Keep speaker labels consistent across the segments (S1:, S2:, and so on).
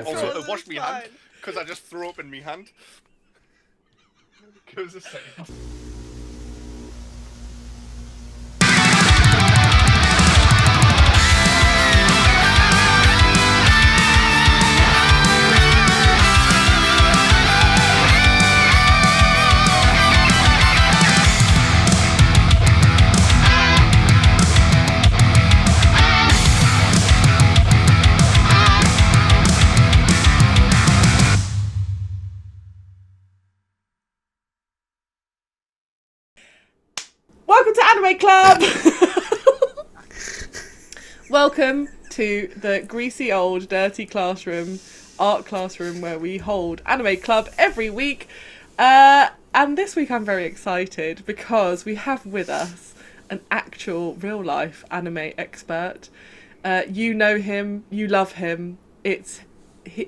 S1: Also, wash me hand because I just threw up in me hand. Give us a second.
S2: Welcome to Anime Club! Welcome to the greasy old dirty classroom, art classroom where we hold Anime Club every week. And this week I'm very excited because we have with us an actual real life anime expert. You know him, you love him. It's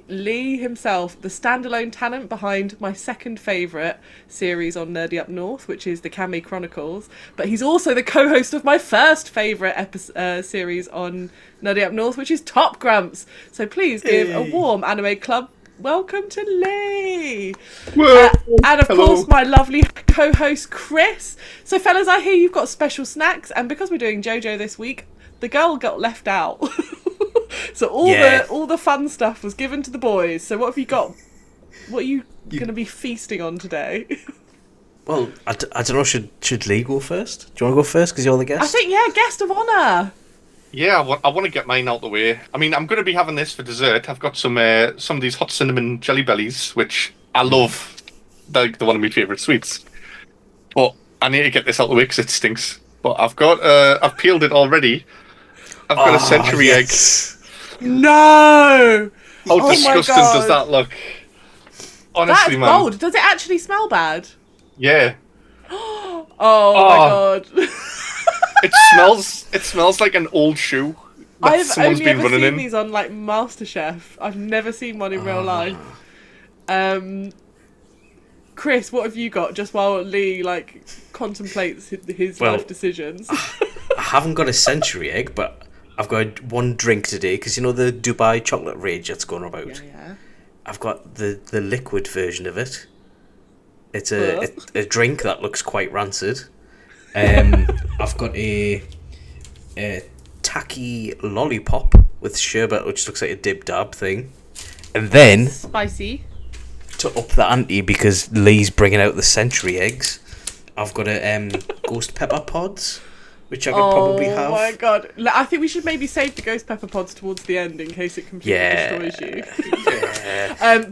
S2: Lee himself, the standalone talent behind my second favourite series on Nerdy Up North, which is the Kami Chronicles, but he's also the co-host of my first favourite series on Nerdy Up North, which is Top Grumps. So please give a warm Anime Club welcome to Lee. And of course my lovely co-host Kris. So fellas, I hear you've got special snacks, and because we're doing JoJo this week, the girl got left out. So all the fun stuff was given to the boys. So what have you got? What are you going to be feasting on today?
S3: Well, I don't know. Should Lee go first? Do you want to go first because you're the guest?
S2: I think guest of honour.
S1: Yeah, I want to get mine out the way. I mean, I'm going to be having this for dessert. I've got some of these hot cinnamon jelly bellies, which I love. They're one of my favourite sweets. But I need to get this out the way because it stinks. But I've peeled it already. I've got a century egg.
S2: No!
S1: How disgusting does that look? Honestly,
S2: That's
S1: man.
S2: bold. Does it actually smell bad?
S1: Yeah.
S2: Oh my god.
S1: It smells like an old shoe that
S2: I've
S1: someone's
S2: only
S1: been
S2: ever
S1: running
S2: seen
S1: in.
S2: these on like MasterChef. I've never seen one in real life. Kris, what have you got just while Lee contemplates his life decisions?
S3: I haven't got a century egg, but I've got one drink today because you know the Dubai chocolate rage that's going about.
S2: Yeah.
S3: I've got the liquid version of it. It's a drink that looks quite rancid. I've got a tacky lollipop with sherbet, which looks like a dib dab thing, and then
S2: spicy.
S3: To up the ante, because Lee's bringing out the century eggs, I've got a ghost pepper pods, which I could probably have.
S2: Oh my god. I think we should maybe save the ghost pepper pods towards the end in case it completely destroys you.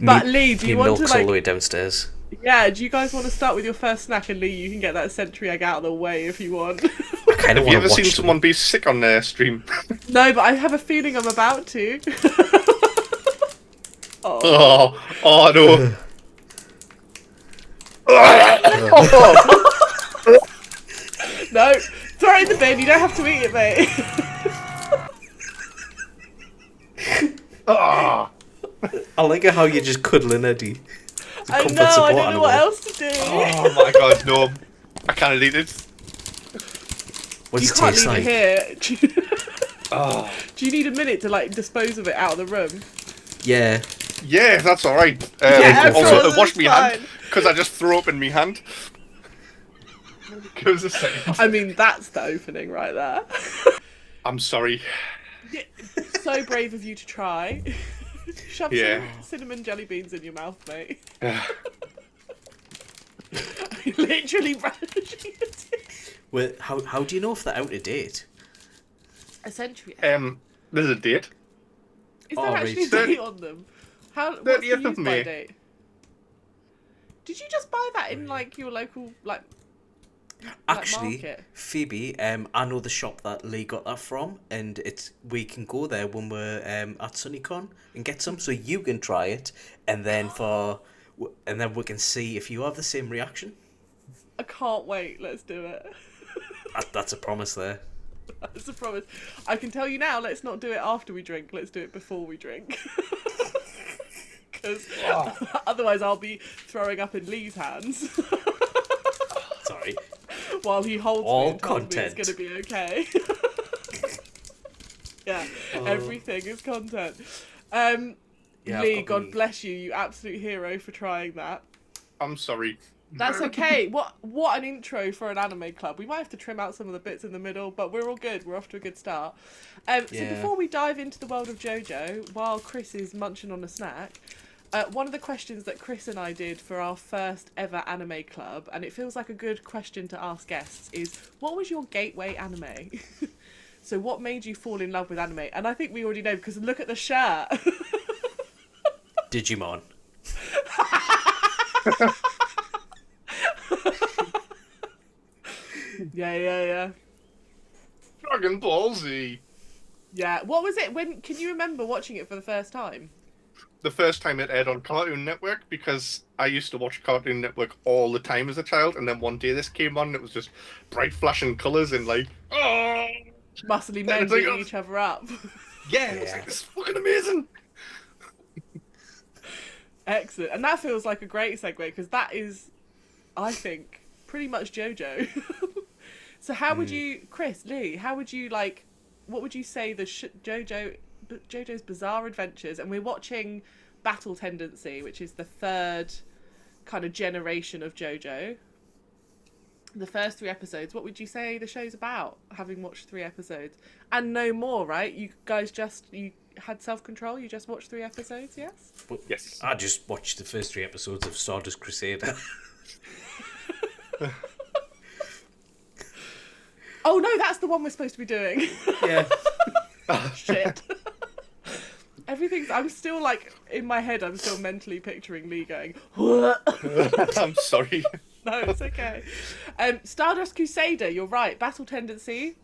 S2: But Lee, do you want to
S3: milk's all the way downstairs.
S2: Yeah, do you guys want to start with your first snack, and Lee, you can get that century egg out of the way if you want.
S1: Have you ever seen someone be sick on their stream?
S2: No, but I have a feeling I'm about to.
S1: Oh no.
S2: No, throw it in the bin, you don't have to eat it, mate.
S3: I like how you're just cuddling Eddie.
S2: I know, I don't know what else to do.
S1: Oh my god, no. I can't eat it.
S3: What does
S2: You
S3: it
S2: can't
S3: taste
S2: leave
S3: like?
S2: it here. Do you need a minute to dispose of it out of the room?
S3: Yeah.
S1: Yeah, that's alright. Also, wash me hand because I just threw up in me hand. Give us a second.
S2: I mean, that's the opening right there.
S1: I'm sorry.
S2: So brave of you to try. Shove some cinnamon jelly beans in your mouth, mate. Literally branching it.
S3: Well, how do you know if they're out of date?
S2: A century.
S1: There's a date.
S2: Is there actually a date on them? What's the
S1: 30th of
S2: use by
S1: May.
S2: date? Did you just buy that in your local
S3: Actually,
S2: market?
S3: Phoebe, I know the shop that Lee got that from, and we can go there when we're at SunnyCon and get some, so you can try it, and then we can see if you have the same reaction.
S2: I can't wait. Let's do it.
S3: That's a promise there.
S2: That's a promise. I can tell you now, let's not do it after we drink. Let's do it before we drink. Because otherwise I'll be throwing up in Lee's hands.
S3: Sorry.
S2: While he holds
S3: All
S2: me and tells
S3: content.
S2: me it's going to be okay. Yeah, everything is content.
S3: Yeah,
S2: Lee, God bless you, you absolute hero for trying that.
S1: I'm sorry.
S2: That's okay. What an intro for an anime club. We might have to trim out some of the bits in the middle, but we're all good. We're off to a good start. So before we dive into the world of JoJo, while Kris is munching on a snack, one of the questions that Kris and I did for our first ever anime club, and it feels like a good question to ask guests, is what was your gateway anime? So what made you fall in love with anime? And I think we already know because look at the shirt.
S3: Digimon.
S2: Yeah.
S1: Dragon Ball Z.
S2: Yeah. What was it? Can you remember watching it for the first time?
S1: The first time it aired on Cartoon Network, because I used to watch Cartoon Network all the time as a child, and then one day this came on and it was just bright flashing colours and like, oh!
S2: Muscly men
S1: it's like,
S2: beating each other up.
S1: Yeah, it was like, this is fucking amazing.
S2: Excellent. And that feels like a great segue because that is, I think, pretty much JoJo. So how would you, Kris, Lee, how would you like, what would you say the JoJo's Bizarre Adventures, and we're watching Battle Tendency, which is the third kind of generation of JoJo. The first 3 episodes, what would you say the show's about, having watched 3 episodes? And no more, right? You guys you had self-control, you just watched 3 episodes, yes?
S3: But
S1: Yes.
S3: I just watched the first 3 episodes of Stardust Crusader.
S2: Oh no, that's the one we're supposed to be doing.
S3: Yeah.
S2: Shit. I'm still like, in my head, I'm still mentally picturing Lee going, what?
S1: I'm sorry.
S2: No, it's okay. Stardust Crusader, you're right. Battle Tendency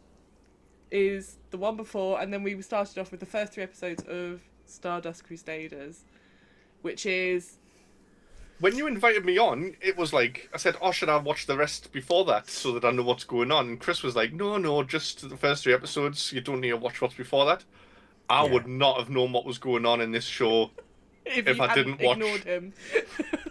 S2: is the one before, and then we started off with the first 3 episodes of Stardust Crusaders, which is...
S1: When you invited me on, it was like, I said, oh, should I watch the rest before that so that I know what's going on? And Kris was like, no, just the first 3 episodes. You don't need to watch what's before that. I would not have known what was going on in this show if I didn't watch.
S2: Ignored him.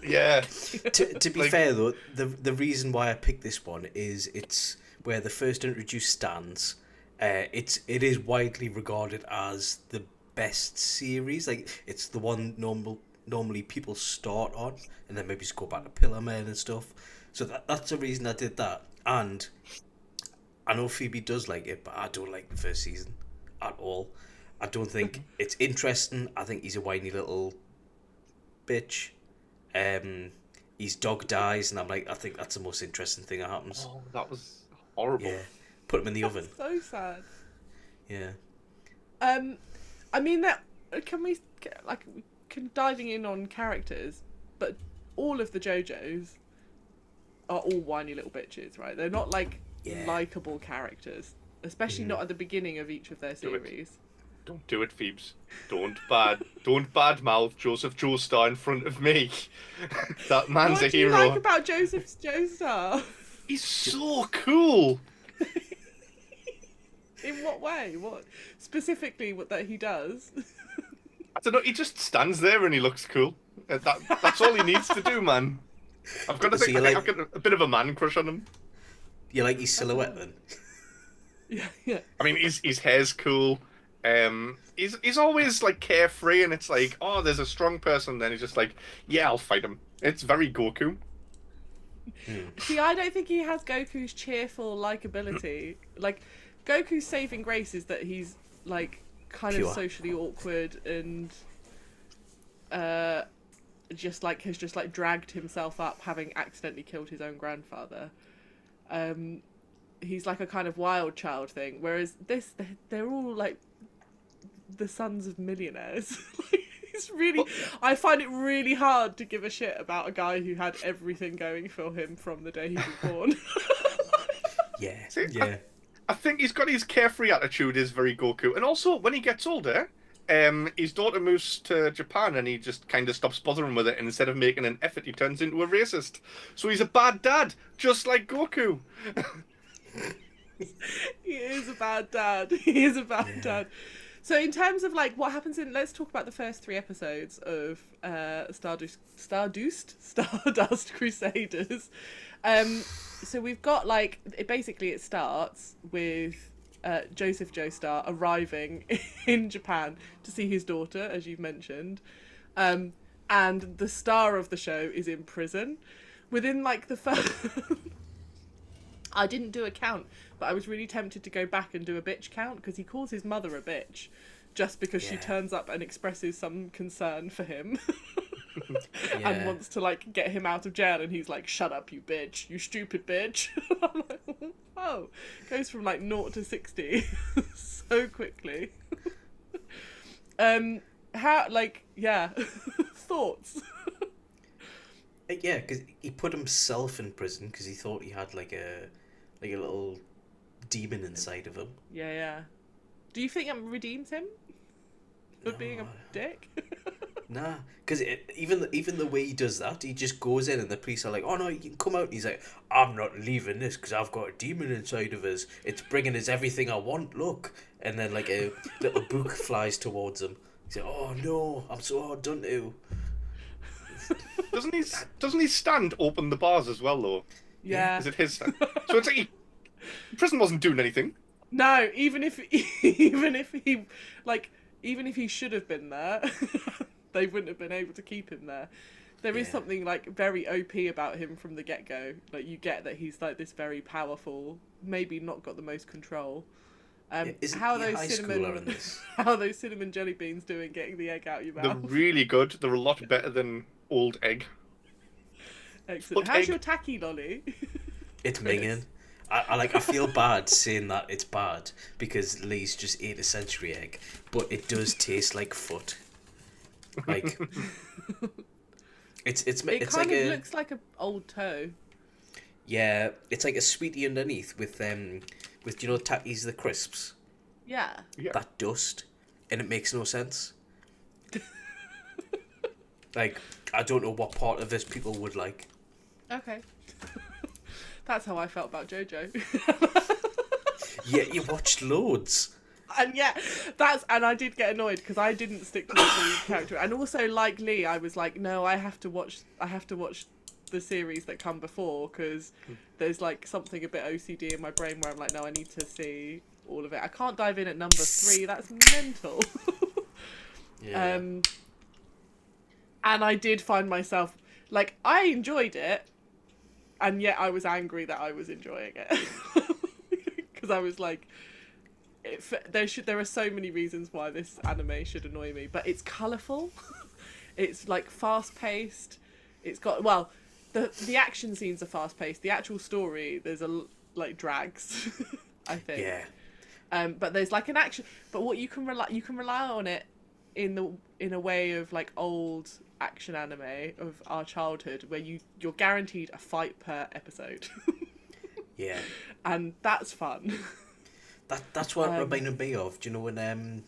S1: Yeah.
S3: To be fair though, the reason why I picked this one is it's where the first introduced stands. It is widely regarded as the best series. Like it's the one normally people start on, and then maybe just go back to Pillar Men and stuff. So that's the reason I did that. And I know Phoebe does like it, but I don't like the first season at all. I don't think it's interesting. I think he's a whiny little bitch. His dog dies, and I'm like, I think that's the most interesting thing that happens.
S1: Oh, that was horrible.
S3: Yeah, put him in the oven.
S2: So sad.
S3: Yeah.
S2: I mean that. Can we diving in on characters? But all of the JoJos are all whiny little bitches, right? They're not like likable characters, especially not at the beginning of each of their series.
S1: Don't do it, Phoebes. Don't badmouth Joseph Joestar in front of me. That man's a hero.
S2: What do you like about Joseph Joestar?
S1: He's so cool.
S2: In what way? What specifically? What that he does?
S1: I don't know. He just stands there and he looks cool. That's all he needs to do, man. I've got to think. I've got a bit of a man crush on him.
S3: You like his silhouette then?
S2: Yeah.
S1: I mean, his hair's cool. He's always like carefree, and it's like, oh, there's a strong person. Then he's just like, yeah, I'll fight him. It's very Goku.
S2: See, I don't think he has Goku's cheerful likability. Like, Goku's saving grace is that he's like kind of socially awkward and just like has just like dragged himself up, having accidentally killed his own grandfather. He's like a kind of wild child thing, whereas they're all like the sons of millionaires. It's really, I find it really hard to give a shit about a guy who had everything going for him from the day he was born.
S3: Yeah.
S1: See,
S3: Yeah.
S1: I think he's got his carefree attitude is very Goku, and also when he gets older, his daughter moves to Japan and he just kind of stops bothering with it, and instead of making an effort, he turns into a racist. So he's a bad dad, just like Goku.
S2: He is a bad dad. He is a bad dad. So in terms of like what happens let's talk about the first 3 episodes of Stardust Crusaders. So we've got like it starts with Joseph Joestar arriving in Japan to see his daughter, as you've mentioned. And the star of the show is in prison. Within like the first... I didn't do a count, but I was really tempted to go back and do a bitch count, because he calls his mother a bitch just because she turns up and expresses some concern for him. And wants to like get him out of jail, and he's like, shut up, you bitch, you stupid bitch. I'm like, oh, goes from like 0 to 60 so quickly. How, like, thoughts?
S3: Yeah, because he put himself in prison because he thought he had like a little demon inside of him.
S2: Yeah. Do you think that redeems him for being a dick?
S3: Nah, because even the way he does that, he just goes in and the police are like, oh no, you can come out. And he's like, I'm not leaving this because I've got a demon inside of us. It's bringing us everything I want, look. And then like a little book flies towards him. He's like, oh no, I'm so hard done to.
S1: Doesn't his stand open the bars as well, though?
S2: Yeah.
S1: Is it his stand? So it's like prison wasn't doing anything.
S2: No, even if he should have been there, they wouldn't have been able to keep him there. There is something like very OP about him from the get-go. Like, you get that he's like this very powerful, maybe not got the most control. How are those cinnamon jelly beans doing getting the egg out your mouth?
S1: They're really good. They're a lot better than old egg.
S2: Excellent. How's your tacky lolly?
S3: It's minging. I feel bad saying that it's bad because Lee's just ate a century egg, but it does taste like foot. Like it kind of
S2: looks like an old toe.
S3: Yeah, it's like a sweetie underneath with Takis the crisps.
S2: Yeah.
S3: That dust, and it makes no sense. Like, I don't know what part of this people would like.
S2: Okay. That's how I felt about JoJo.
S3: Yeah, you watched loads.
S2: And I did get annoyed because I didn't stick to the lead character. And also, like Lee, I was like, no, I have to watch the series that come before, because there's like something a bit OCD in my brain where I'm like, no, I need to see all of it. I can't dive in at number 3. That's mental.
S3: Yeah.
S2: And I did find myself, like, I enjoyed it, and yet I was angry that I was enjoying it. Because I was like, there are so many reasons why this anime should annoy me, but it's colourful. It's, like, fast-paced. It's got, well, the action scenes are fast-paced. The actual story, there's like, drags, I think.
S3: Yeah.
S2: But there's, like, an action... But what you can rely on it in a way of, like, old action anime of our childhood, where you're guaranteed a fight per episode.
S3: Yeah.
S2: And that's fun.
S3: That's what it reminded me of. Do you know when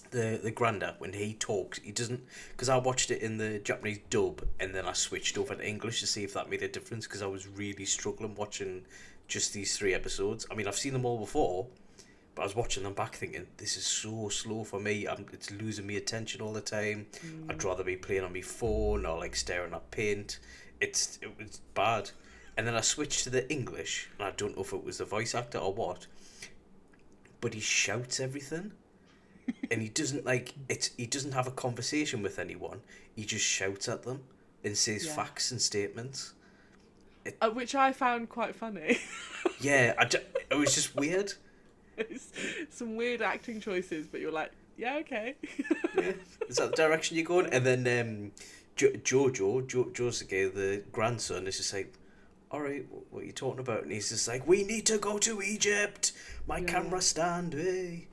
S3: the Granda, when he talks, he doesn't... Because I watched it in the Japanese dub, and then I switched over to English to see if that made a difference, because I was really struggling watching just these 3 episodes. I mean, I've seen them all before, but I was watching them back thinking, this is so slow for me. It's losing me attention all the time. I'd rather be playing on my phone or like staring at paint. It was bad. And then I switched to the English, and I don't know if it was the voice actor or what, but he shouts everything. And he doesn't he doesn't have a conversation with anyone. He just shouts at them and says facts and statements.
S2: Which I found quite funny.
S3: Yeah, it was just weird.
S2: It's some weird acting choices, but you're like, yeah, okay.
S3: Yeah. Is that the direction you're going? And then Josuke, the grandson, is just like, all right, what are you talking about? And he's just like, we need to go to Egypt. My camera stand, hey.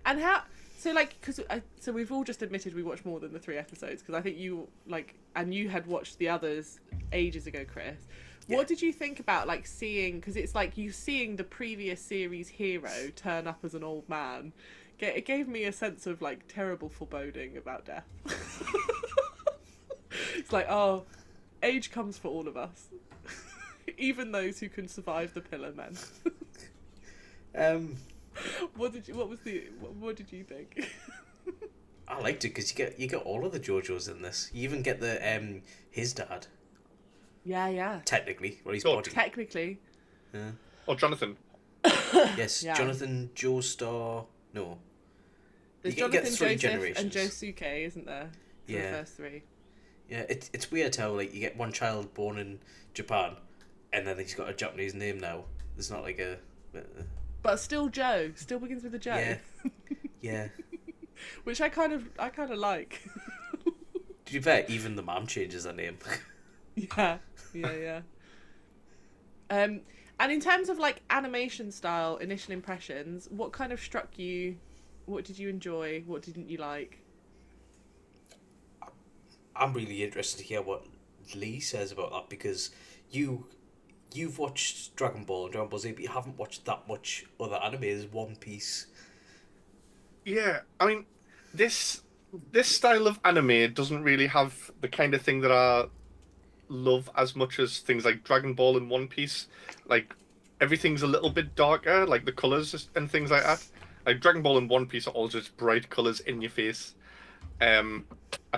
S2: And how... So, like, so we've all just admitted we watched more than the 3 episodes, because I think you, like, and you had watched the others ages ago, Chris.
S3: Yeah.
S2: What did you think about, like, seeing, because it's like you seeing the previous series hero turn up as an old man. It gave me a sense of, like, terrible foreboding about death. It's like, oh, age comes for all of us. Even those who can survive the pillar men. What did you think?
S3: I liked it because you get all of the JoJos in this. You even get the his dad.
S2: Yeah.
S3: Technically, or his
S1: Oh,
S3: body.
S2: Technically.
S3: Yeah.
S1: Or Jonathan.
S3: Yes,
S2: Yeah.
S3: Jonathan Joestar. No.
S2: There's
S3: You get
S2: Jonathan,
S3: 3
S2: Joseph,
S3: generations.
S2: and Josuke, isn't there? for the
S3: Yeah.
S2: first 3.
S3: Yeah, it's weird how like you get one child born in Japan, and then he's got a Japanese name now. There's not like a.
S2: But still Joe. Still begins with a J.
S3: Yeah. Yeah.
S2: Which I kind of like.
S3: To be fair, even the mom changes her name.
S2: Yeah. And in terms of like animation style, initial impressions, what kind of struck you? What did you enjoy? What didn't you like?
S3: I'm really interested to hear what Lee says about that, because you've watched Dragon Ball and Dragon Ball Z, but you haven't watched that much other anime. There's One Piece.
S1: Yeah, I mean, this style of anime doesn't really have the kind of thing that I love as much as things like Dragon Ball and One Piece. Like, everything's a little bit darker, like the colors and things like that. Like Dragon Ball and One Piece are all just bright colors in your face. I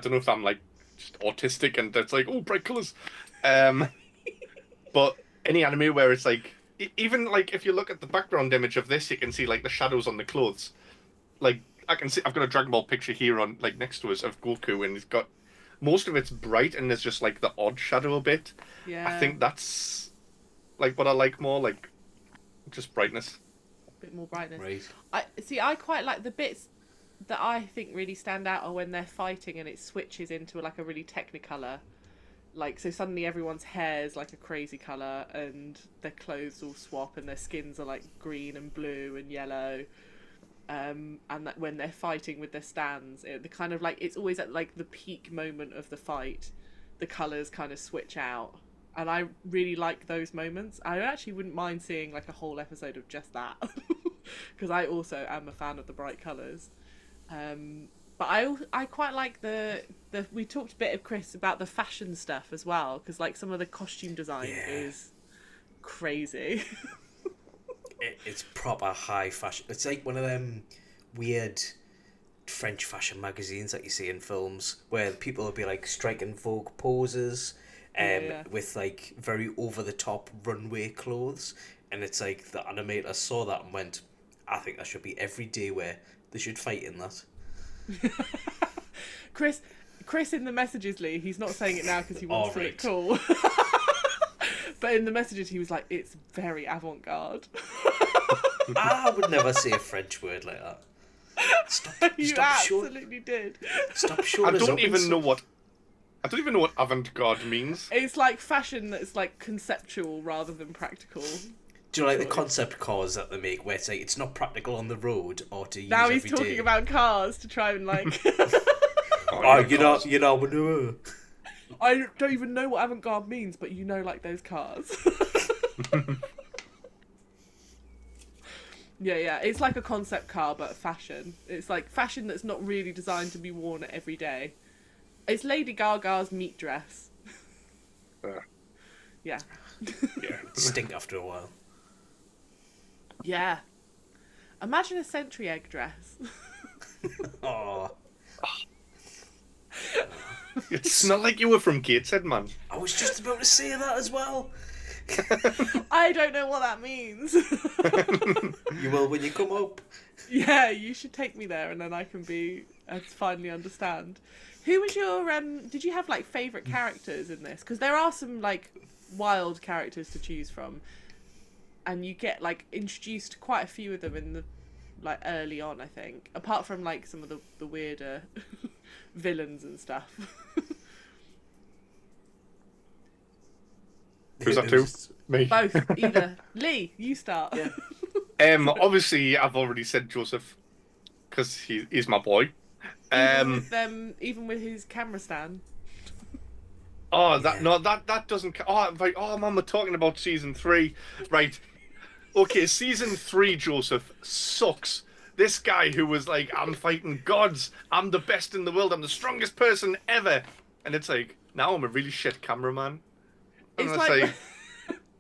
S1: don't know if I'm like just autistic and it's like, oh, bright colors. But any anime where it's like, even like if you look at the background image of this, you can see like the shadows on the clothes. Like I can see, I've got a Dragon Ball picture here on like next to us of Goku, and he's got most of it's bright, and there's just like the odd shadow a bit.
S2: Yeah.
S1: I think that's like what I like more, like just brightness.
S2: A bit more brightness.
S3: Right.
S2: I quite like the bits that I think really stand out are when they're fighting and it switches into like a really technicolor. Like, so suddenly everyone's hair is like a crazy colour and their clothes all swap and their skins are like green and blue and yellow. And that when they're fighting with their stands, the kind of like, it's always at like the peak moment of the fight, the colours kind of switch out. And I really like those moments. I actually wouldn't mind seeing like a whole episode of just that. Because I also am a fan of the bright colours. But I quite like the we talked a bit of Kris about the fashion stuff as well, because like some of the costume design is crazy.
S3: It's proper high fashion. It's like one of them weird French fashion magazines that you see in films where people will be like striking Vogue poses with like very over the top runway clothes, and it's like the animator saw that and went, I think that should be every day wear. They should fight in that.
S2: Kris in the messages, Lee, he's not saying it now because he wants to look cool. But in the messages he was like, it's very avant-garde.
S3: I would never say a French word like that.
S2: You absolutely did.
S3: Stop showing
S1: I don't even know what avant-garde means.
S2: It's like fashion that's like conceptual rather than practical.
S3: Do you know, like the concept cars that they make where it's like it's not practical on the road or to use
S2: now
S3: every
S2: he's talking about cars to try and like
S3: you know
S2: I don't even know what avant-garde means, but you know, like those cars. Yeah, it's like a concept car but fashion. It's like fashion that's not really designed to be worn every day. It's Lady Gaga's meat dress. Yeah.
S3: Stink after a while.
S2: Yeah. Imagine a century egg dress.
S3: Oh,
S1: It's not like you were from Gateshead, man.
S3: I was just about to say that as well.
S2: I don't know what that means.
S3: You will when you come up.
S2: Yeah, you should take me there and then I can finally understand. Who was your, did you have like favourite characters in this? Because there are some like wild characters to choose from. And you get like introduced to quite a few of them in the like early on, I think. Apart from like some of the weirder villains and stuff.
S1: Who's that to? Me.
S2: Both, either. Lee, you start.
S3: Yeah.
S1: Obviously I've already said Joseph because he's my boy.
S2: Even with his camera stand.
S1: Oh, that doesn't. Oh, right. Oh, man, we're talking about season 3, right? Okay, season 3, Joseph sucks. This guy who was like, I'm fighting gods. I'm the best in the world. I'm the strongest person ever. And it's like, now I'm a really shit cameraman. And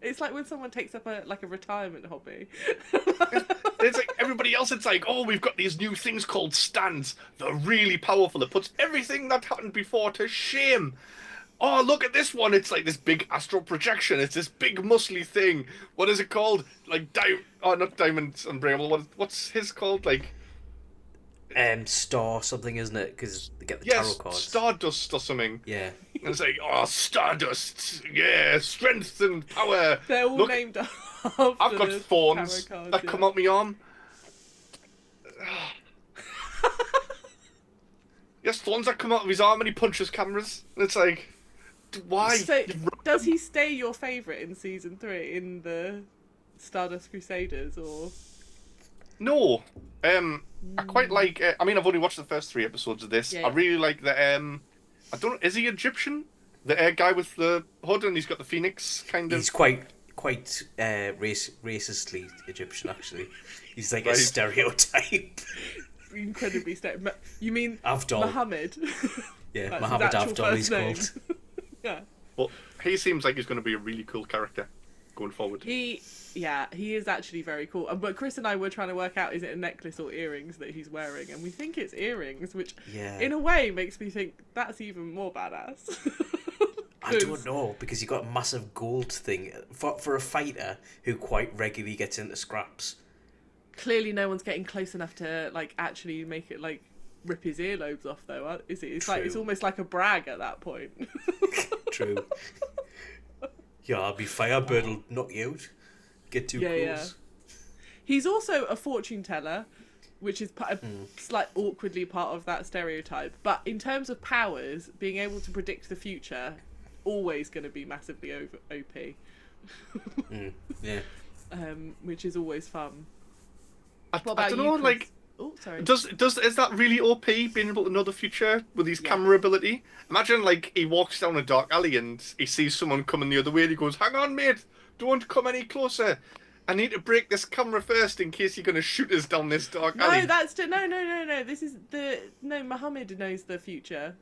S2: It's like when someone takes up a retirement hobby.
S1: It's like everybody else. It's like, oh, we've got these new things called stands. They're really powerful. It puts everything that happened before to shame. Oh, look at this one. It's like this big astral projection. It's this big muscly thing. What is it called? Like not Diamond Unbreakable. What's his called? Like,
S3: Star something, isn't it? Because they get the
S1: Yes,
S3: tarot cards.
S1: Stardust or something.
S3: Yeah.
S1: And it's like, oh, Stardust, yeah, strength and power.
S2: They're all
S1: Look,
S2: named after
S1: I've got
S2: the
S1: thorns
S2: tarot cards,
S1: that
S2: yeah.
S1: come out my arm. Yes, thorns that come out of his arm and he punches cameras. And it's like, why?
S2: So, does he stay your favourite in season 3 in the Stardust Crusaders, or?
S1: No. I quite like. I mean, I've only watched the first 3 episodes of this.
S2: Yeah.
S1: I really like the. I don't. Is he Egyptian? The guy with the hood and he's got the phoenix kind of.
S3: He's quite racistly Egyptian, actually. He's like a
S1: Right.
S3: stereotype.
S2: Incredibly You mean
S3: Avdol.
S2: Muhammad?
S3: Yeah,
S2: That's his
S3: Muhammad
S2: actual
S3: Avdol he's
S2: first name.
S3: called.
S2: Yeah.
S1: But he seems like he's going to be a really cool character going forward.
S2: He is actually very cool. But Chris and I were trying to work out, is it a necklace or earrings that he's wearing? And we think it's earrings, which
S3: Yeah.
S2: in a way makes me think that's even more badass.
S3: I don't know, because you got a massive gold thing for a fighter who quite regularly gets into scraps.
S2: Clearly no one's getting close enough to like actually make it like rip his earlobes off though, is it? It's like it's
S3: True.
S2: almost like a brag at that point.
S3: True. Yeah, I'll be Firebird will knock you out. Get too close.
S2: He's also a fortune teller, which is slight awkwardly part of that stereotype. But in terms of powers, being able to predict the future, always going to be massively OP.
S3: Yeah.
S2: Which is always fun.
S1: I
S2: What about
S1: don't
S2: you,
S1: know,
S2: Chris?
S1: like.
S2: Oh, sorry.
S1: Is that really OP, being able to know the future with his camera ability? Imagine like he walks down a dark alley and he sees someone coming the other way and he goes, "Hang on, mate, don't come any closer. I need to break this camera first in case you're gonna shoot us down this dark alley."
S2: No. This is Muhammad knows the future.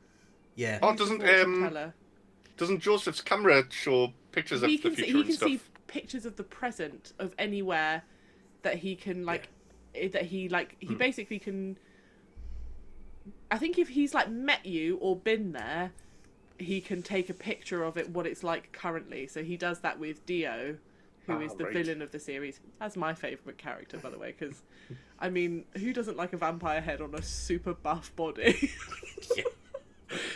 S3: Yeah.
S1: Oh,
S2: He's the fortune teller.
S1: doesn't Joseph's camera show pictures of the future
S2: he
S1: and
S2: can
S1: stuff?
S2: see pictures of the present of anywhere that he can he basically can. I think if he's like met you or been there, he can take a picture of it, what it's like currently. So he does that with Dio, who is the villain of the series. That's my favourite character, by the way, because I mean, who doesn't like a vampire head on a super buff body?
S3: Yeah.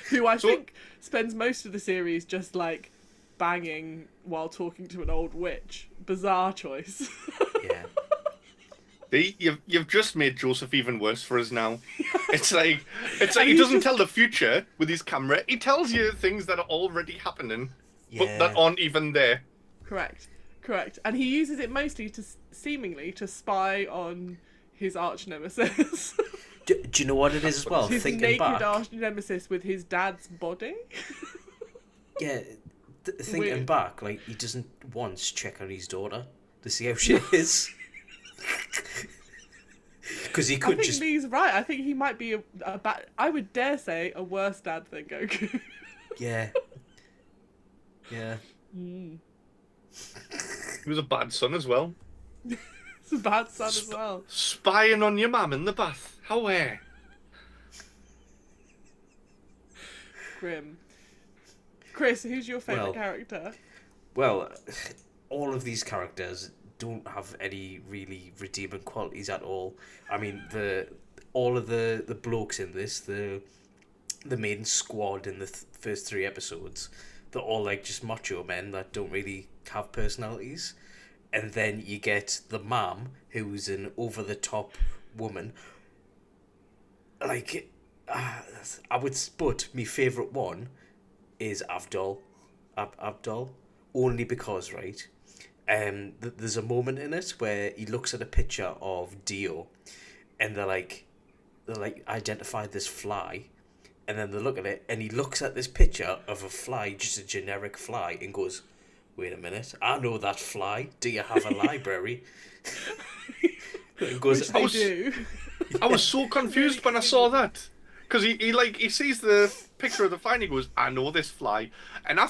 S2: Who I think spends most of the series just like banging while talking to an old witch. Bizarre choice.
S3: Yeah.
S1: See, you've just made Joseph even worse for us now. It's like he doesn't tell the future with his camera. He tells you things that are already happening, but that aren't even there.
S2: Correct. And he uses it mostly to seemingly to spy on his arch nemesis.
S3: Do you know what it is as well?
S2: His
S3: Thinking
S2: naked
S3: back.
S2: arch nemesis with his dad's body.
S3: Yeah. Thinking
S2: Weird.
S3: back, like he doesn't once check on his daughter to see how she is. Because he
S2: I
S3: could
S2: think
S3: just.
S2: Lee's right. I think he might be I would dare say a worse dad than Goku.
S3: Yeah. Yeah.
S1: He was a bad son as well.
S2: It's a bad son as well.
S1: Spying on your mum in the bath. How
S2: Grim. Chris, who's your favourite
S3: Well-
S2: character?
S3: Well, all of these characters don't have any really redeeming qualities at all. I mean, all of the blokes in this, the main squad in the first 3 episodes, they're all like just macho men that don't really have personalities. And then you get the mom, who's an over-the-top woman. Like, but my favourite one is Avdol. Avdol. Only because, right, there's a moment in it where he looks at a picture of Dio, and they're like identify this fly, and then they look at it, and he looks at this picture of a fly, just a generic fly, and goes, "Wait a minute, I know that fly. Do you have a library?" And goes,
S2: Which they do.
S1: I was so confused when I saw that. Because he sees the picture of the fly and he goes, "I know this fly." And I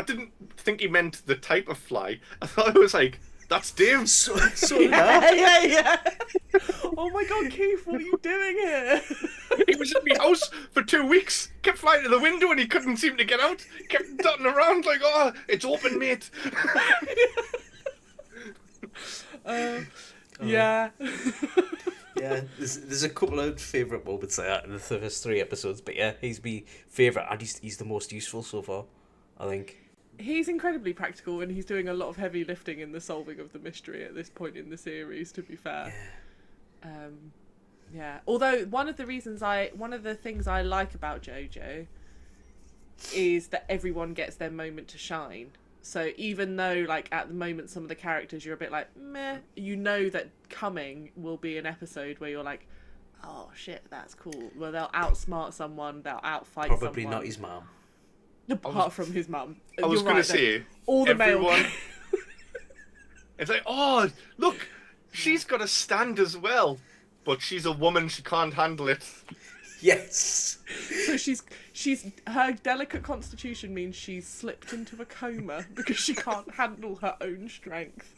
S1: didn't think he meant the type of fly. I thought it was like, "That's Dave."
S3: So yeah.
S2: Yeah. Oh my god, Keith, what are you doing here?
S1: He was in my house for 2 weeks, kept flying to the window and he couldn't seem to get out. Kept dotting around like, "Oh, it's open, mate."
S2: Yeah.
S3: Yeah, there's a couple of favourite moments like that in the first 3 episodes, but yeah, he's my favourite, and he's the most useful so far, I think.
S2: He's incredibly practical, and he's doing a lot of heavy lifting in the solving of the mystery at this point in the series, to be fair. Yeah. Although one of the things I like about JoJo is that everyone gets their moment to shine. So even though, like, at the moment some of the characters you're a bit like, meh, you know that coming will be an episode where you're like, oh shit, that's cool. Well, they'll outsmart someone, they'll outfight someone.
S3: Probably not his mum.
S2: Apart from his mum.
S1: I was going to say,
S2: all the
S1: everyone...
S2: male...
S1: It's like, oh, look, she's got a stand as well. But she's a woman, she can't handle it.
S3: Yes.
S2: So she's her delicate constitution means she's slipped into a coma because she can't handle her own strength.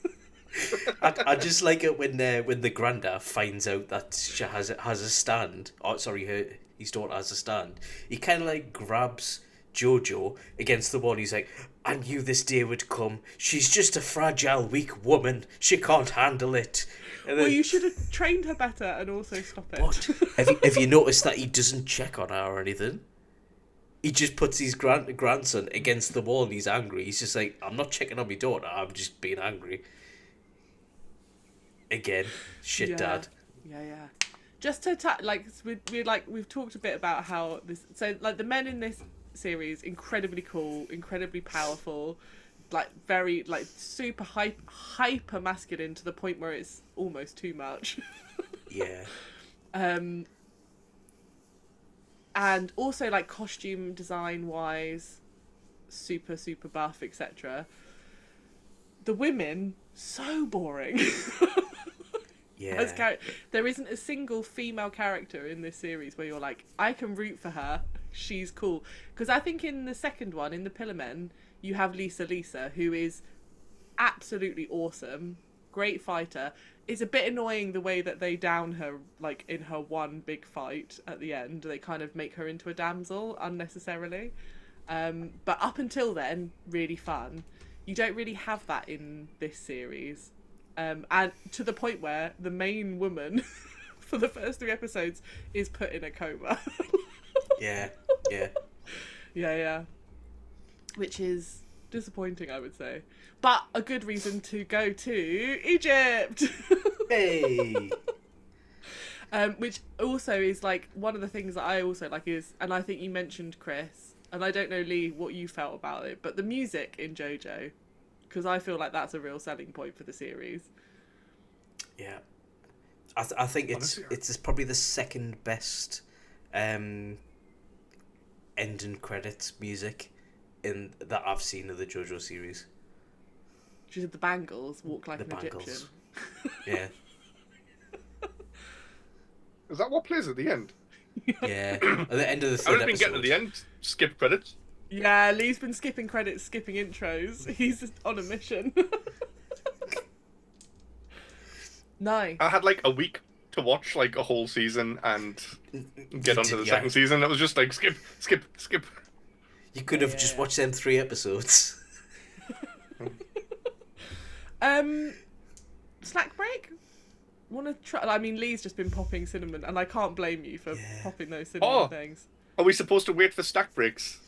S3: I just like it when the granda finds out that she has a stand. Oh, sorry, his daughter has a stand. He kind of like grabs JoJo against the wall. He's like, I knew this day would come. She's just a fragile, weak woman. She can't handle it. And
S2: Well, you should have trained her better and also stop it.
S3: What? Have you noticed that he doesn't check on her or anything? He just puts his grandson against the wall and he's angry. He's just like, I'm not checking on my daughter, I'm just being angry. Again, shit, dad.
S2: Yeah. Just to we've talked a bit about how this. So like the men in this series, incredibly cool, incredibly powerful, like very like super hyper masculine to the point where it's almost too much.
S3: Yeah.
S2: And also like costume design wise, super buff, etc. The women so boring.
S3: Yeah.
S2: There isn't a single female character in this series where you're like, I can root for her. She's cool. Because I think in the second one, in the Pillar Men, you have Lisa, who is absolutely awesome, great fighter. It's a bit annoying the way that they down her, like in her one big fight at the end. They kind of make her into a damsel unnecessarily. But up until then, really fun. You don't really have that in this series. And to the point where the main woman for the first 3 episodes is put in a coma.
S3: Yeah.
S2: Yeah. Which is disappointing, I would say. But a good reason to go to Egypt!
S3: Hey!
S2: Which also is like one of the things that I also like is, and I think you mentioned Kris, and I don't know, Lee, what you felt about it, but the music in JoJo, because I feel like that's a real selling point for the series.
S3: Yeah. I think it's probably the second best ending credits music in that I've seen of the JoJo series.
S2: She said the Bangles, Walk Like an
S3: Bangles.
S2: Egyptian.
S3: Yeah.
S1: Is that what plays at the end?
S3: Yeah. At the end of the
S1: I
S3: third
S1: would have been
S3: episode.
S1: getting to the end, skip credits.
S2: Yeah, Lee's been skipping credits, skipping intros. He's just on a mission. No.
S1: I had like a week to watch like a whole season and get onto the
S3: Yeah.
S1: second season. It was just like skip.
S3: You could have just watched them 3 episodes.
S2: Snack break? Want to try? I mean, Lee's just been popping cinnamon, and I can't blame you for popping those cinnamon things.
S1: Are we supposed to wait for stack breaks?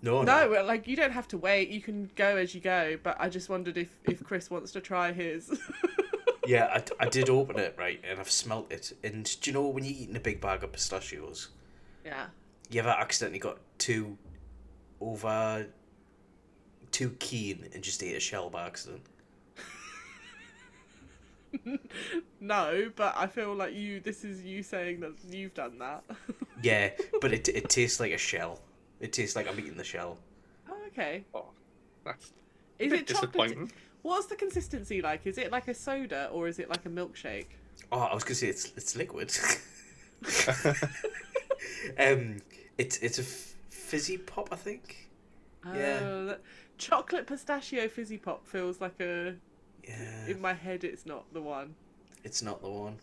S3: No.
S2: No, like you don't have to wait. You can go as you go. But I just wondered if Kris wants to try his.
S3: Yeah, I did open it, right, and I've smelt it. And do you know when you're eating a big bag of pistachios,
S2: Yeah.
S3: you ever accidentally got too keen and just ate a shell by accident?
S2: No, but I feel like this is you saying that you've done that.
S3: Yeah, but it tastes like a shell. It tastes like I'm eating the shell.
S2: Oh, okay.
S1: Oh, that's
S2: Is
S1: bit
S2: it chocolate?
S1: disappointing.
S2: What's the consistency like? Is it like a soda or is it like a milkshake?
S3: Oh, I was gonna say it's liquid. It's a fizzy pop, I think. Yeah.
S2: Chocolate pistachio fizzy pop feels like a.
S3: Yeah.
S2: In my head, it's not the one.
S3: It's not the one.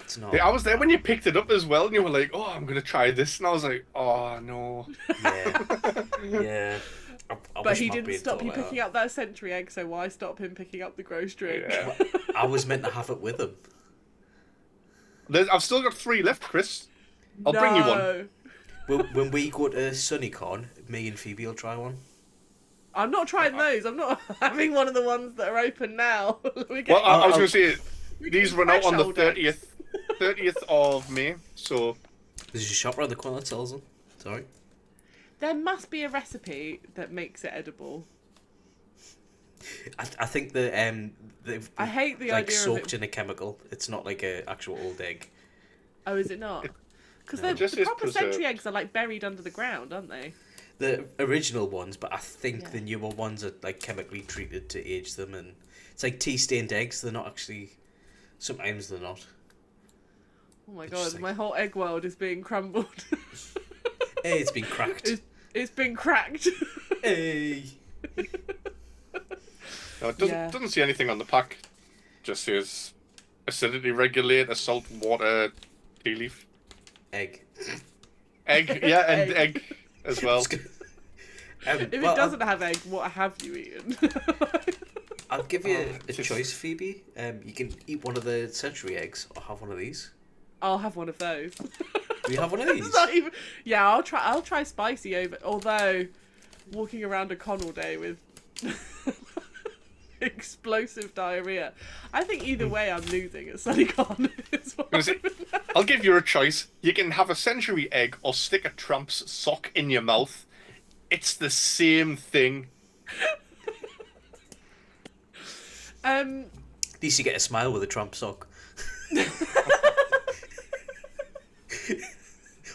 S3: It's not.
S1: Yeah, I was there when you picked it up as well, and you were like, "Oh, I'm gonna try this," and I was like, "Oh no."
S3: Yeah. Yeah. I
S2: But
S3: wish
S2: he
S3: my
S2: didn't
S3: brain
S2: stop
S3: thought
S2: you
S3: like
S2: picking
S3: that.
S2: up that century egg, so why stop him picking up the gross drink?
S1: Yeah.
S3: I was meant to have it with him.
S1: I've still got 3 left, Chris. I'll
S2: No.
S1: bring you one.
S3: When we go to SunnyCon, me and Phoebe will try one.
S2: I'm not trying those. I'm not having one of the ones that are open now. We're
S1: Well,
S2: getting,
S1: I was going to say,
S2: we're
S1: these
S2: getting
S1: run out on the
S2: fresh old eggs.
S1: 30th of May, so...
S3: There's a shop around the corner that sells them. Sorry.
S2: There must be a recipe that makes it edible.
S3: I think they've
S2: I hate the
S3: like
S2: idea of
S3: soaked
S2: it.
S3: in a chemical. It's not like a actual old egg.
S2: Oh, is it not? Because
S3: No.
S2: the
S1: Just is
S2: proper century
S1: preserved.
S2: eggs are like buried under the ground, aren't they?
S3: The original ones, but I think
S2: Yeah.
S3: the newer ones are like chemically treated to age them, and it's like tea stained eggs. They're not actually. Sometimes they're not.
S2: Oh my god,
S3: Interesting.
S2: my whole egg world is being crumbled.
S3: Hey, it's been cracked.
S2: It's been cracked.
S3: Hey.
S1: No, it
S2: Yeah.
S1: doesn't see anything on the pack. Just says acidity regulator, salt, water, tea leaf.
S3: Egg.
S1: Egg, yeah, and egg as well.
S2: If it doesn't have egg, what have you eaten?
S3: I'll give you a
S1: just-
S3: choice, Phoebe. You can eat one of the century eggs or have one of these.
S2: I'll have one of those.
S3: Do you have one of
S2: It's
S3: these?
S2: not even. Yeah, I'll try spicy over. Although, walking around a con all day with explosive diarrhea, I think either way I'm losing at SunnyCon. Is what
S1: Is it- I'll give you a choice. You can have a century egg or stick a tramp's sock in your mouth. It's the same thing.
S3: At least you get a smile with a Trump sock.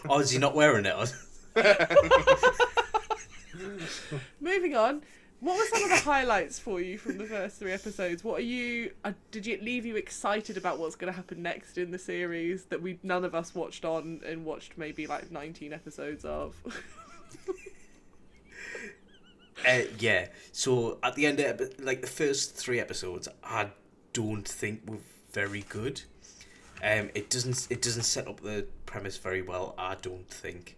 S3: Oh, is he not wearing it?
S2: Moving on. What were some of the highlights for you from the first 3 episodes? What are you? Did it leave you excited about what's going to happen next in the series that none of us watched on and watched maybe like 19 episodes of?
S3: Yeah. So at the end of like the first 3 episodes, I don't think were very good. It doesn't set up the premise very well. I don't think.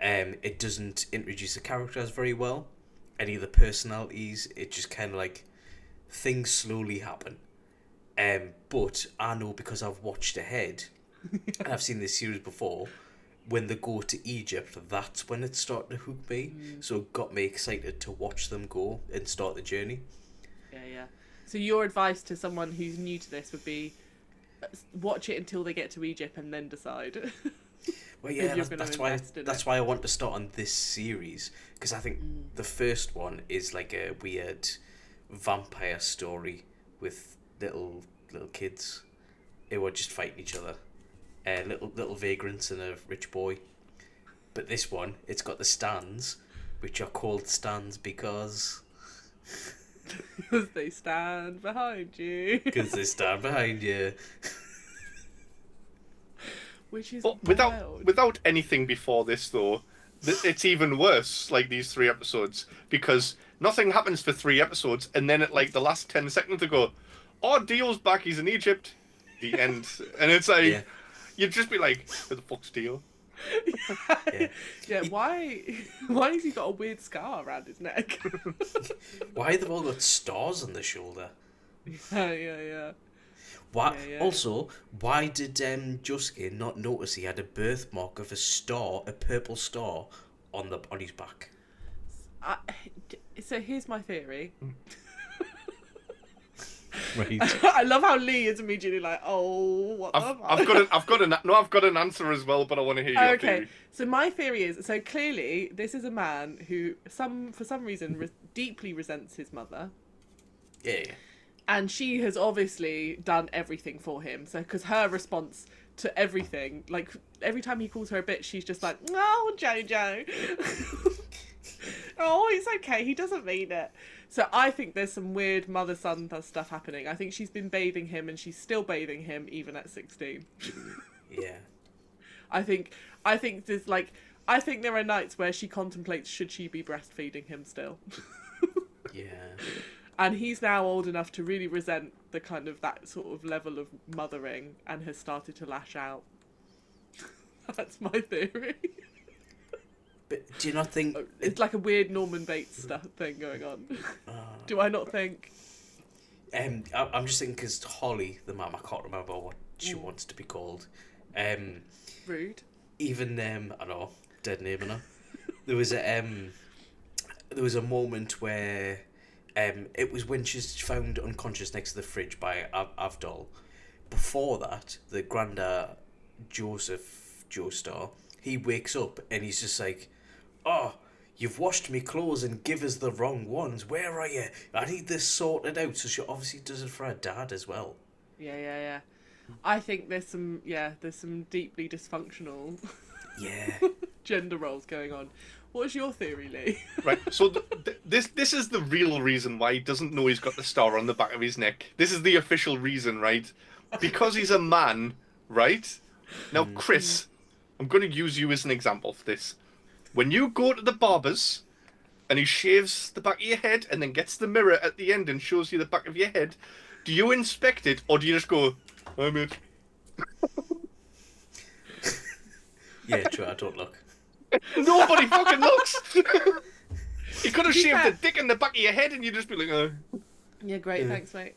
S3: It doesn't introduce the characters very well. Any of the personalities, it just kind of like things slowly happen. But I know because I've watched ahead and I've seen this series before. When they go to Egypt, that's when it started to hook me. So it got me excited to watch them go and start the journey.
S2: Yeah. So your advice to someone who's new to this would be watch it until they get to Egypt and then decide.
S3: Well, yeah,
S2: you're gonna
S3: that's why
S2: invest in
S3: that's
S2: it.
S3: why I want to start on this series because I think the first one is like a weird vampire story with little kids who are just fighting each other, little vagrants and a rich boy. But this one, it's got the stands, which are called stands because
S2: Because they stand behind you.
S3: they stand behind you.
S2: Which is
S1: But
S2: wild.
S1: without anything before this, though, it's even worse. Like these 3 episodes, because nothing happens for 3 episodes, and then at like the last 10 seconds, they go, "Oh, Dio's back. He's in Egypt." The end, and it's like
S3: Yeah.
S1: you'd just be like, "Who the fuck's Dio?"
S3: Yeah.
S2: Yeah, why has he got a weird scar around his neck?
S3: Why they've all got stars on their shoulder?
S2: yeah.
S3: Why?
S2: Yeah.
S3: Also, why did Josuke not notice he had a birthmark of a star, a purple star, on his back?
S2: So here's my theory.
S3: Right.
S2: I love how Lee is immediately like, "Oh, what the fuck?"
S1: I've got an answer as well, but I want to hear your
S2: Okay,
S1: theory.
S2: so my theory is, so clearly this is a man who for some reason deeply resents his mother,
S3: Yeah.
S2: and she has obviously done everything for him. So because her response to everything, like every time he calls her a bitch, she's just like, "Oh, Jojo." Oh, it's okay. He doesn't mean it. So I think there's some weird mother-son stuff happening. I think she's been bathing him, and she's still bathing him even at 16.
S3: Yeah.
S2: I think there's like, I think there are nights where she contemplates should she be breastfeeding him still.
S3: Yeah.
S2: And he's now old enough to really resent the kind of that sort of level of mothering and has started to lash out. That's my theory.
S3: But do you not think
S2: It's like a weird Norman Bates stuff thing going on. Do I not think?
S3: I'm just thinking because Holly, the mum, I can't remember what she wants to be called.
S2: Rude.
S3: Even I know, dead name on her. There was a moment where it was when she's found unconscious next to the fridge by Avdol. Before that, the grandad Joseph Joestar, he wakes up and he's just like, "Oh, you've washed me clothes and give us the wrong ones. Where are you? I need this sorted out." So she obviously does it for her dad as well.
S2: Yeah. I think there's some deeply dysfunctional gender roles going on. What's your theory, Lee?
S1: Right, so this is the real reason why he doesn't know he's got the star on the back of his neck. This is the official reason, right? Because he's a man, right? Now, Kris, I'm going to use you as an example for this. When you go to the barber's and he shaves the back of your head and then gets the mirror at the end and shows you the back of your head, do you inspect it or do you just go, "Hi, mate"?
S3: Yeah, true, I don't look.
S1: Nobody fucking looks! He could have shaved the dick in the back of your head and you'd just be like, "Oh."
S2: Yeah, great, thanks, mate.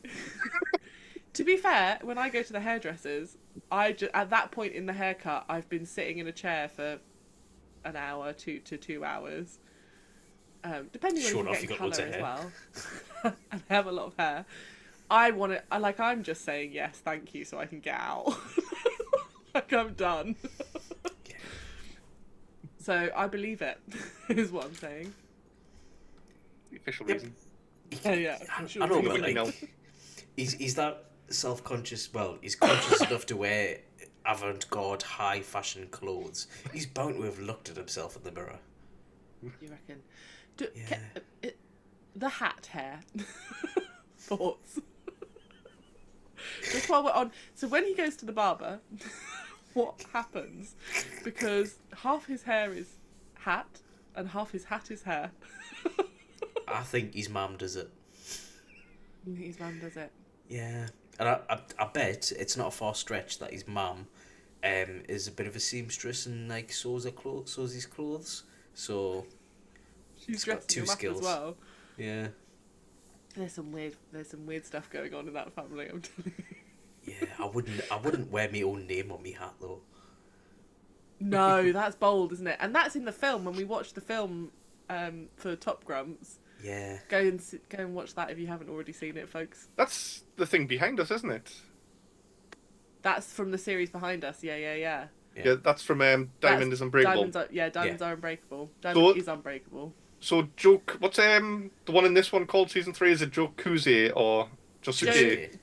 S2: To be fair, when I go to the hairdressers, at that point in the haircut, I've been sitting in a chair for an hour, 2 hours, depending on if you get colour as well. And I have a lot of hair. I'm just saying yes, thank you, so I can get out. Like, I'm done. So I believe it, is what I'm saying.
S1: The official reason.
S2: Yeah.
S3: I know, but like, he's that self-conscious. Well, he's conscious enough to wear avant-garde, high-fashion clothes. He's bound to have looked at himself in the mirror.
S2: You reckon? The hat hair. Thoughts? Just while we're on, so when he goes to the barber, what happens? Because half his hair is hat and half his hat is hair.
S3: I think his mum does it.
S2: You think his mum does it?
S3: Yeah, and I bet it's not a far stretch that his mum is a bit of a seamstress and like sews his clothes. So
S2: she's dressed him up as well.
S3: Yeah.
S2: There's some weird stuff going on in that family, I'm telling you.
S3: Yeah, I wouldn't wear my own name on my hat though.
S2: No, that's bold, isn't it? And that's in the film. When we watched the film for Top Grumps.
S3: Yeah.
S2: Go and watch that if you haven't already seen it, folks.
S1: That's the thing behind us, isn't it?
S2: That's from the series behind us. Yeah.
S1: Yeah, that's from Diamond is Unbreakable.
S2: Diamonds are unbreakable. Diamond is unbreakable.
S1: So, what's the one in this one called season 3? Is it Jokuze or Josuke?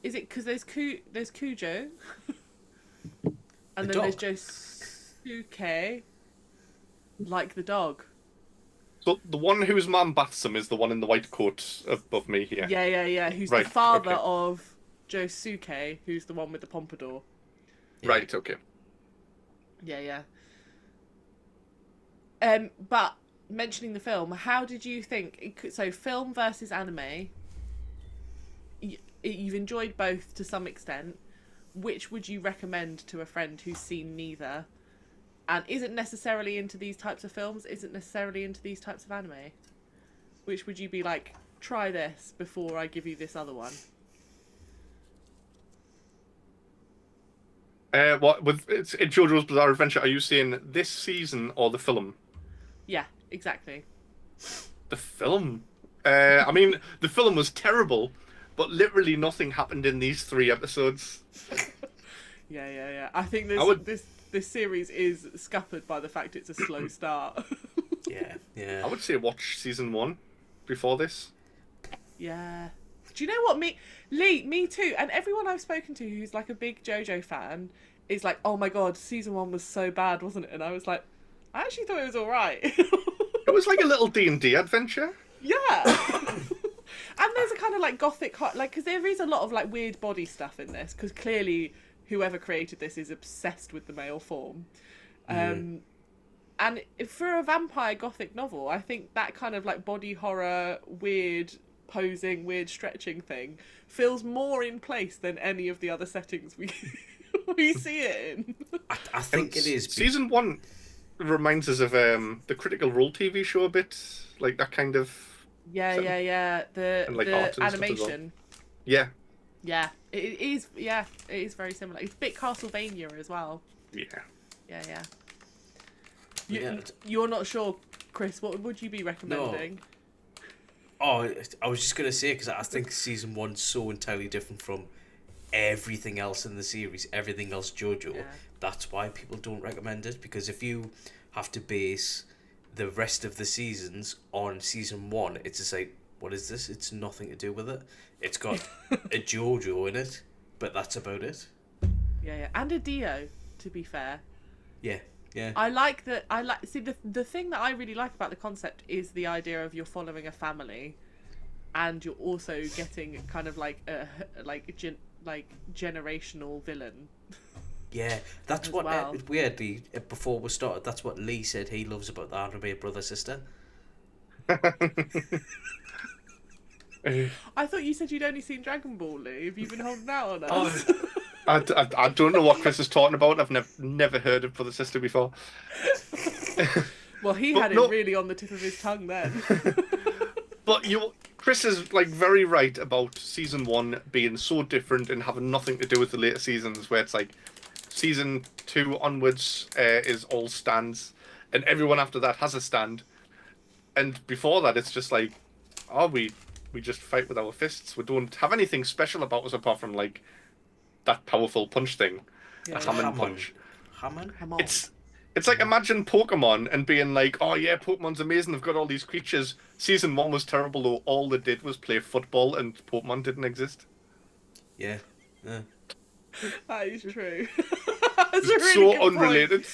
S2: Is it because there's Kujo, and then
S3: dog.
S2: there's Josuke, like the dog.
S1: So the one whose mum baths him is the one in the white coat above me here.
S2: Yeah. Who's the father of Josuke, who's the one with the pompadour.
S3: Yeah.
S1: Right. Okay.
S2: Yeah. But mentioning the film, how did you think? So, film versus anime. You've enjoyed both to some extent. Which would you recommend to a friend who's seen neither, and isn't necessarily into these types of films, isn't necessarily into these types of anime? Which would you be like, try this before I give you this other one?
S1: It's in JoJo's Bizarre Adventure? Are you saying this season or the film?
S2: Yeah, exactly.
S1: The film. I mean, the film was terrible, but literally nothing happened in these 3 episodes.
S2: Yeah. I think this series is scuppered by the fact it's a slow start.
S3: Yeah.
S1: I would say watch season 1 before this.
S2: Yeah. Do you know what? Me too. And everyone I've spoken to who's like a big JoJo fan is like, "Oh my god, season 1 was so bad, wasn't it?" And I was like, I actually thought it was alright.
S1: It was like a little D&D adventure.
S2: Yeah. And there's a kind of like gothic, because there is a lot of like weird body stuff in this, because clearly whoever created this is obsessed with the male form. And for a vampire gothic novel, I think that kind of like body horror, weird posing, weird stretching thing feels more in place than any of the other settings we see it in.
S3: I think it is.
S1: Season 1 reminds us of the Critical Role TV show a bit, like that kind of
S2: Yeah,
S1: setting.
S2: yeah, yeah.
S1: And like
S2: The
S1: art and stuff as well.
S2: animation.
S1: Yeah,
S2: Yeah, it is. Yeah, it is very similar. It's a bit Castlevania as well.
S1: yeah.
S2: Yeah, yeah.
S3: Yeah.
S2: You're not sure, Chris. What would you be recommending?
S3: Oh, I was just gonna say because I think season one's so entirely different from everything else in the series, everything else JoJo.
S2: Yeah.
S3: That's why people don't recommend it, because if you have to base the rest of the seasons on season one, it's just like, what is this? It's nothing to do with it. It's got a JoJo in it, but that's about it.
S2: Yeah, yeah, and a Dio. To be fair,
S3: Yeah, yeah.
S2: I like that. See the thing that I really like about the concept is the idea of you're following a family, and you're also getting kind of like a generational villain.
S3: Yeah, that's
S2: As
S3: what
S2: well.
S3: weirdly before we started. That's what Lee said he loves about the anime brother sister.
S2: I thought you said you'd only seen Dragon Ball, Lee. Have you been holding out on
S1: Oh,
S2: us?
S1: I don't know what Chris is talking about. I've never heard of Brother Sister before.
S2: Well, he
S1: But
S2: had
S1: no-
S2: it really on the tip of his tongue then.
S1: But Chris is like very right about season one being so different and having nothing to do with the later seasons, where it's like season 2 onwards is all stands, and everyone after that has a stand, and before that it's just like, oh, we just fight with our fists. We don't have anything special about us apart from like that powerful punch thing,
S2: Yeah,
S1: a
S2: yeah.
S1: Hammond punch.
S3: Hammond?
S2: Come on.
S1: It's like imagine Pokemon and being like, oh yeah, Pokemon's amazing. They've got all these creatures. Season 1 was terrible though. All they did was play football and Pokemon didn't exist.
S3: Yeah. Yeah.
S2: That is true. That's a really
S1: So
S2: good point.
S1: unrelated.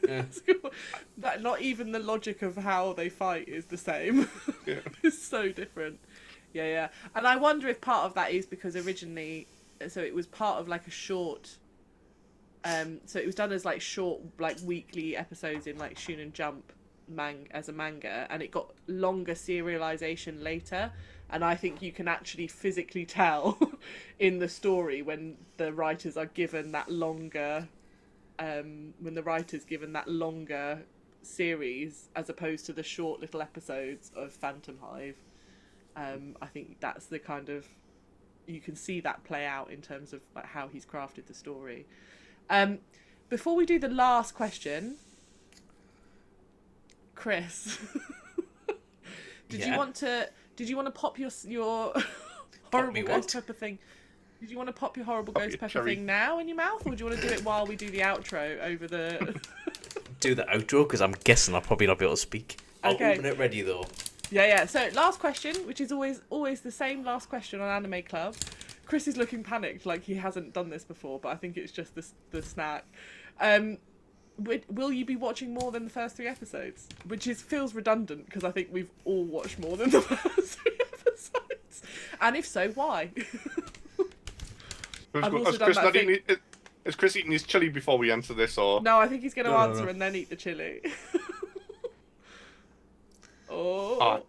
S2: That's a good point. That not even the logic of how they fight is the same.
S1: Yeah.
S2: It's so different. Yeah, yeah. And I wonder if part of that is because originally, so it was part of like a short. So it was done as like short, like weekly episodes in like Shonen Jump as a manga, and it got longer serialization later. And I think you can actually physically tell in the story when the writers are given that longer, series as opposed to the short little episodes of Phantom Hive. I think that's the kind of, you can see that play out in terms of like how he's crafted the story. Before we do the last question, Chris, did you
S3: Yeah.
S2: want to pop your horrible
S3: me
S2: ghost
S3: what?
S2: pepper thing? Did you want to pop your horrible
S1: Pop
S2: ghost
S1: your
S2: pepper
S1: cherry.
S2: thing now in your mouth, or do you want to do it while we do the outro over the?
S3: Do the outro because I'm guessing I'll probably not be able to speak. I'll
S2: Okay.
S3: open it ready though.
S2: Yeah, yeah. So last question, which is always the same last question on Anime Club. Chris is looking panicked, like he hasn't done this before, but I think it's just the snack. Will you be watching more than the first 3 episodes? Which feels redundant because I think we've all watched more than the first 3 episodes. And if so, why? I've also done that thing.
S1: Is Chris eating his chili before we answer this, or?
S2: No, I think he's going to
S3: No,
S2: answer
S3: no.
S2: and then eat the chili. Oh.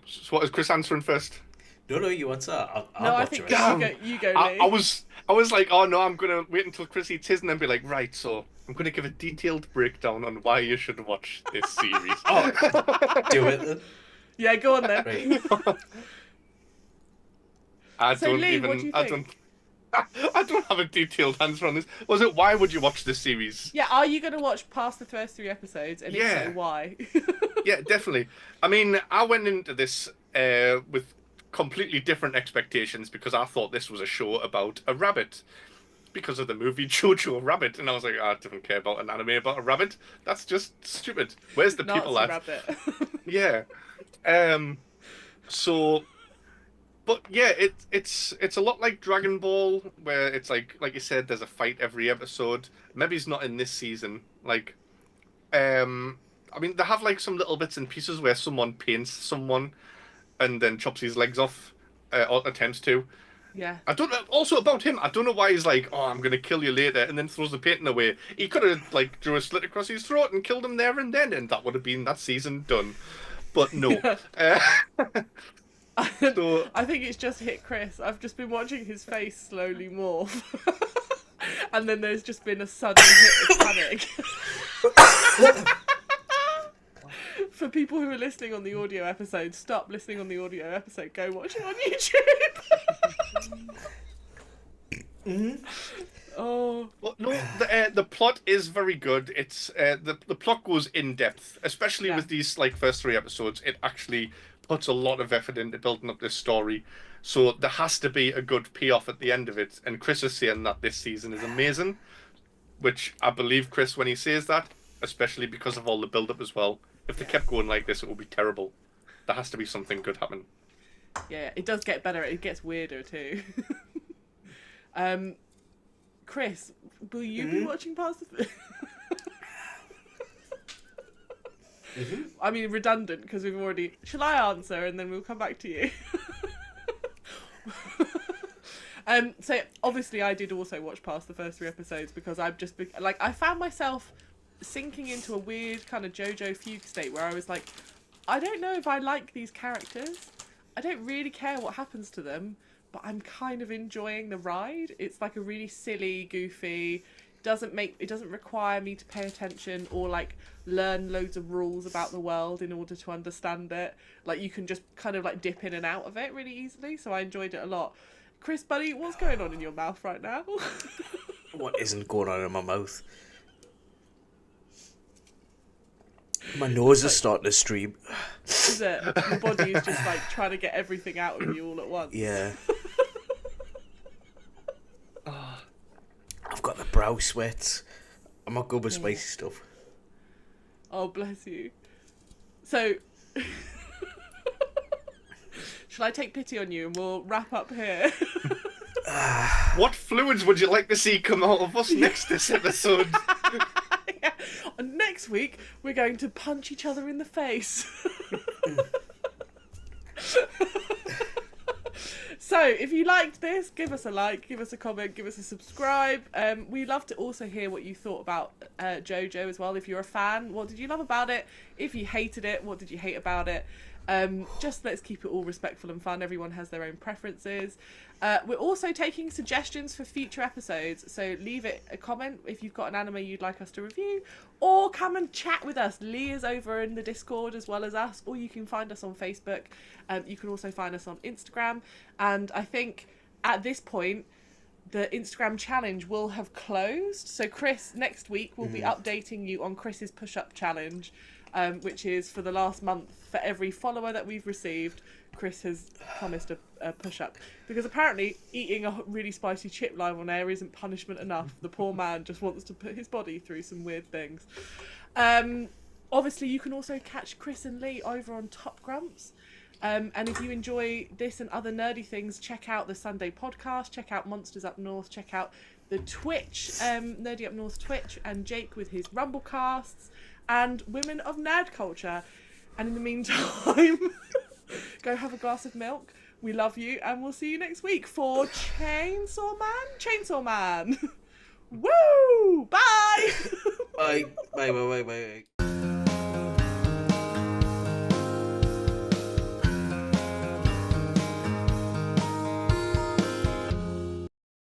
S1: So what is Chris answering first?
S3: No, you answer. I'll
S2: No, I
S3: watch
S2: think
S3: it.
S2: you go,
S1: I
S2: Lee.
S1: was like, oh no, I'm gonna wait until Chris eats his and then be like, right, so I'm gonna give a detailed breakdown on why you should watch this series.
S3: Oh, do it then.
S2: Yeah, go on then.
S3: Right.
S1: I
S2: So,
S1: don't
S2: Lee,
S1: even.
S2: what do you
S1: I
S2: think?
S1: don't. I don't have a detailed answer on this. Was it why would you watch this series?
S2: Yeah, are you going to watch past the first 3 episodes? And if
S1: Yeah.
S2: so, why?
S1: Yeah, definitely. I mean, I went into this with completely different expectations because I thought this was a show about a rabbit because of the movie Jojo Rabbit, and I was like, I don't care about an anime about a rabbit. That's just stupid. Where's the people
S2: Nazi
S1: at?
S2: rabbit.
S1: Yeah. So, but yeah, it's a lot like Dragon Ball, where it's like you said, there's a fight every episode. Maybe it's not in this season. Like, I mean, they have like some little bits and pieces where someone paints someone and then chops his legs off, or attempts to.
S2: Yeah.
S1: I don't know. Also about him, I don't know why he's like, "Oh, I'm gonna kill you later," and then throws the painting away. He could have like drew a slit across his throat and killed him there and then, and that would have been that season done. But no. So
S2: I think it's just hit Chris. I've just been watching his face slowly morph. And then there's just been a sudden hit of panic. For people who are listening on the audio episode, stop listening on the audio episode. Go watch it on YouTube. Oh.
S1: Well, no, the plot is very good. It's the plot goes in depth, especially with these like first 3 episodes. It actually puts a lot of effort into building up this story. So there has to be a good payoff at the end of it. And Chris is saying that this season is amazing, which I believe Chris when he says that, especially because of all the build-up as well. If they kept going like this, it would be terrible. There has to be something good happening.
S2: Yeah, it does get better. It gets weirder too. Chris, will you be watching past the... I mean, redundant, because we've already... Shall I answer, and then we'll come back to you? So, obviously, I did also watch past the first 3 episodes, because I've just... I found myself sinking into a weird kind of JoJo fugue state, where I was like, I don't know if I like these characters. I don't really care what happens to them, but I'm kind of enjoying the ride. It's like a really silly, goofy... It doesn't require me to pay attention or like learn loads of rules about the world in order to understand it. Like you can just kind of like dip in and out of it really easily. So I enjoyed it a lot. Chris, buddy, what's going on in your mouth right now?
S3: What isn't going on in my mouth? My nose is starting to stream.
S2: Is it? Your body is just like trying to get everything out of you all at once.
S3: Yeah. I've got the brow sweat. I'm not good with spicy stuff.
S2: Oh, bless you. So, shall I take pity on you and we'll wrap up here?
S1: What fluids would you like to see come out of us next this episode?
S2: Yeah. Next week, we're going to punch each other in the face. So, if you liked this, give us a like, give us a comment, give us a subscribe. We love to also hear what you thought about JoJo as well. If you're a fan, what did you love about it? If you hated it, what did you hate about it? Just let's keep it all respectful and fun. Everyone has their own preferences. We're also taking suggestions for future episodes, so leave it a comment if you've got an anime you'd like us to review, or come and chat with us. Lee is over in the Discord as well as us, or you can find us on Facebook. You can also find us on Instagram, and I think at this point the Instagram challenge will have closed. So Chris, next week we'll be updating you on Chris's push-up challenge, which is for the last month. For every follower that we've received, Chris has promised a push-up. Because apparently eating a really spicy chip live on air isn't punishment enough. The poor man just wants to put his body through some weird things. Obviously, you can also catch Chris and Lee over on Top Grumps. And if you enjoy this and other nerdy things, check out the Sunday podcast, check out Monsters Up North, check out the Twitch, Nerdy Up North Twitch, and Jake with his Rumblecasts, and Women of Nerd Culture. And in the meantime, go have a glass of milk. We love you, and we'll see you next week for Chainsaw Man. Woo! Bye!
S3: Bye. Bye.